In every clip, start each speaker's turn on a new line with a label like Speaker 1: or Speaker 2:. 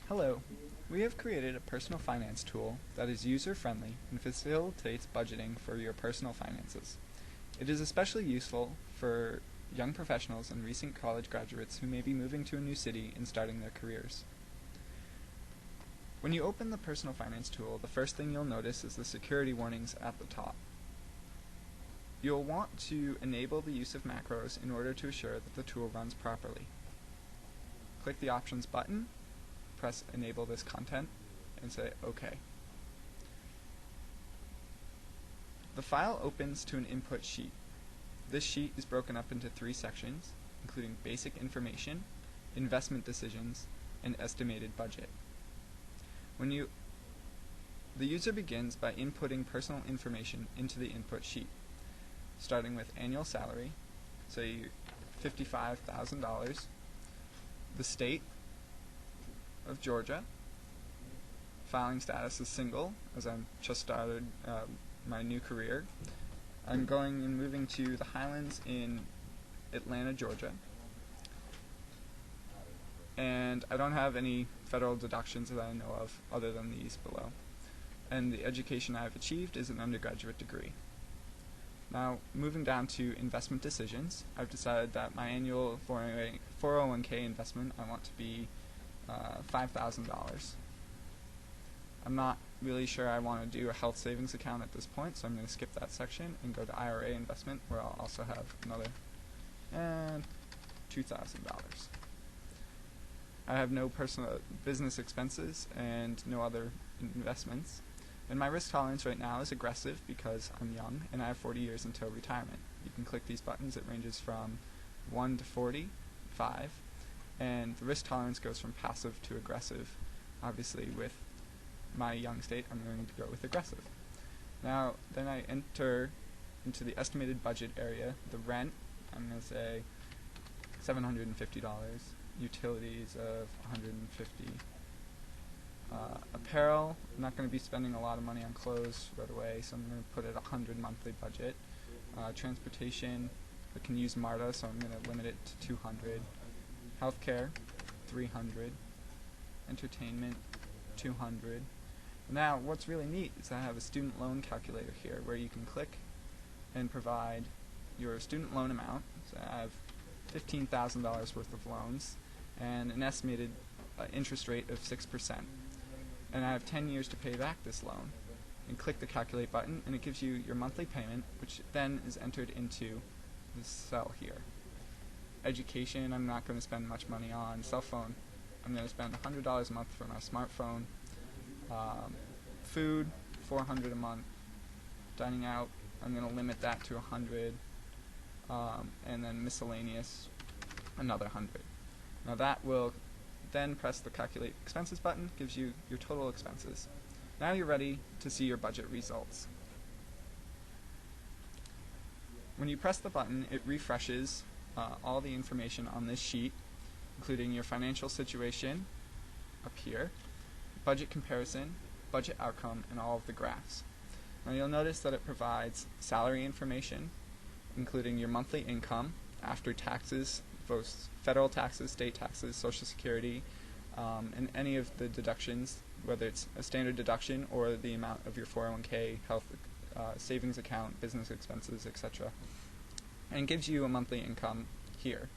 Speaker 1: Hello. We have created a personal finance tool that is user-friendly and facilitates budgeting for your personal finances. It is especially useful for young professionals and recent college graduates who may be moving to a new city and starting their careers. When you open the personal finance tool, the first thing you'll notice is the security warnings at the top. You'll want to enable the use of macros in order to assure that the tool runs properly. Click the Options button, press Enable this content, and say OK. The file opens to an input sheet. This sheet is broken up into 3 sections, including basic information, investment decisions, and estimated budget. The user begins by inputting personal information into the input sheet, starting with annual salary, say $55,000, the state of Georgia, filing status is single, as I'm just started my new career. I'm going and moving to the Highlands in Atlanta, Georgia, and I don't have any federal deductions that I know of other than these below. And the education I've achieved is an undergraduate degree. Now, moving down to investment decisions, I've decided that my annual 401k investment I want to be $5,000. I'm not really sure I want to do a health savings account at this point, so I'm going to skip that section and go to IRA investment, where I'll also have another $2,000. I have no personal business expenses and no other investments. And my risk tolerance right now is aggressive because I'm young and I have 40 years until retirement. You can click these buttons. It ranges from 1 to 45, and the risk tolerance goes from passive to aggressive. Obviously, with my young state, I'm going to go with aggressive. Now, then I enter into the estimated budget area. The rent, I'm going to say $750. Utilities of $150. Apparel, I'm not going to be spending a lot of money on clothes right away, so I'm going to put it $100 monthly budget. Transportation, I can use MARTA, so I'm going to limit it to $200. Healthcare, $300. Entertainment, $200. Now, what's really neat is I have a student loan calculator here, where you can click and provide your student loan amount. So I have $15,000 worth of loans and an estimated interest rate of 6%. And I have 10 years to pay back this loan. And click the Calculate button, and it gives you your monthly payment, which then is entered into this cell here. Education, I'm not going to spend much money on. Cell phone, I'm going to spend $100 a month for my smartphone. Food, $400 a month. Dining out, I'm going to limit that to $100. And then miscellaneous, another $100. Now that will then press the Calculate Expenses button, gives you your total expenses. Now you're ready to see your budget results. When you press the button, it refreshes all the information on this sheet, including your financial situation up here, budget comparison, budget outcome, and all of the graphs. Now you'll notice that it provides salary information, including your monthly income after taxes, both federal taxes, state taxes, Social Security, and any of the deductions, whether it's a standard deduction or the amount of your 401k, health savings account, business expenses, etc. And gives you a monthly income here.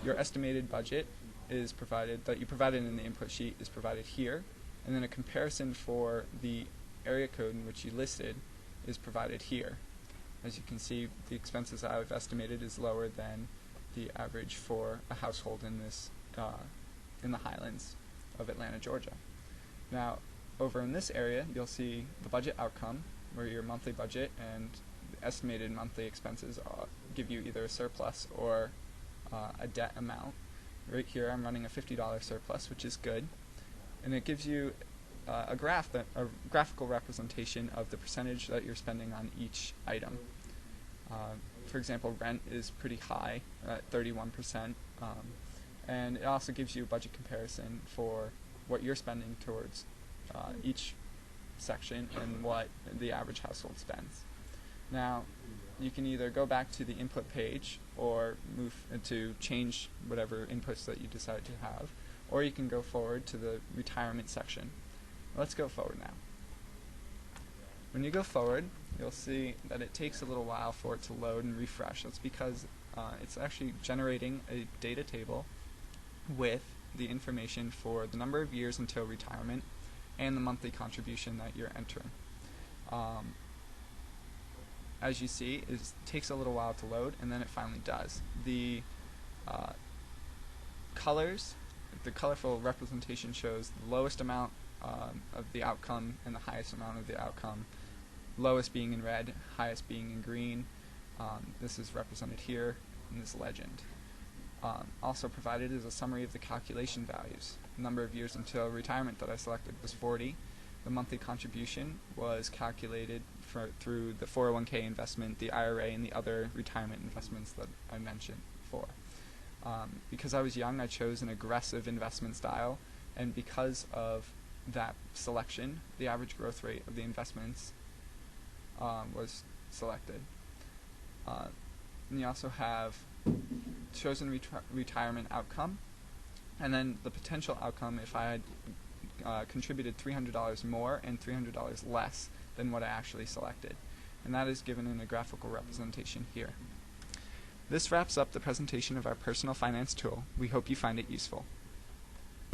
Speaker 1: Your estimated budget is provided, that you provided in the input sheet, is provided here, and then a comparison for the area code in which you listed is provided here. As you can see, the expenses I've estimated is lower than the average for a household in this in the Highlands of Atlanta, Georgia. Now, over in this area, you'll see the budget outcome, where your monthly budget and the estimated monthly expenses give you either a surplus or a debt amount. Right here, I'm running a $50 surplus, which is good, and it gives you a graphical representation of the percentage that you're spending on each item. For example, rent is pretty high at 31%, and it also gives you a budget comparison for what you're spending towards each section and what the average household spends. Now, you can either go back to the input page or move to change whatever inputs that you decide to have, or you can go forward to the retirement section. Let's go forward now. When you go forward, you'll see that it takes a little while for it to load and refresh. That's because it's actually generating a data table with the information for the number of years until retirement and the monthly contribution that you're entering. As you see, it takes a little while to load, and then it finally does. The colors, the colorful representation shows the lowest amount of the outcome and the highest amount of the outcome, lowest being in red, highest being in green. This is represented here in this legend. Also provided is a summary of the calculation values. The number of years until retirement that I selected was 40. The monthly contribution was calculated through the 401k investment, the IRA, and the other retirement investments that I mentioned before. Because I was young, I chose an aggressive investment style, and because of that selection, the average growth rate of the investments was selected. And you also have chosen retirement outcome, and then the potential outcome if I had contributed $300 more and $300 less than what I actually selected. And that is given in a graphical representation here. This wraps up the presentation of our personal finance tool. We hope you find it useful.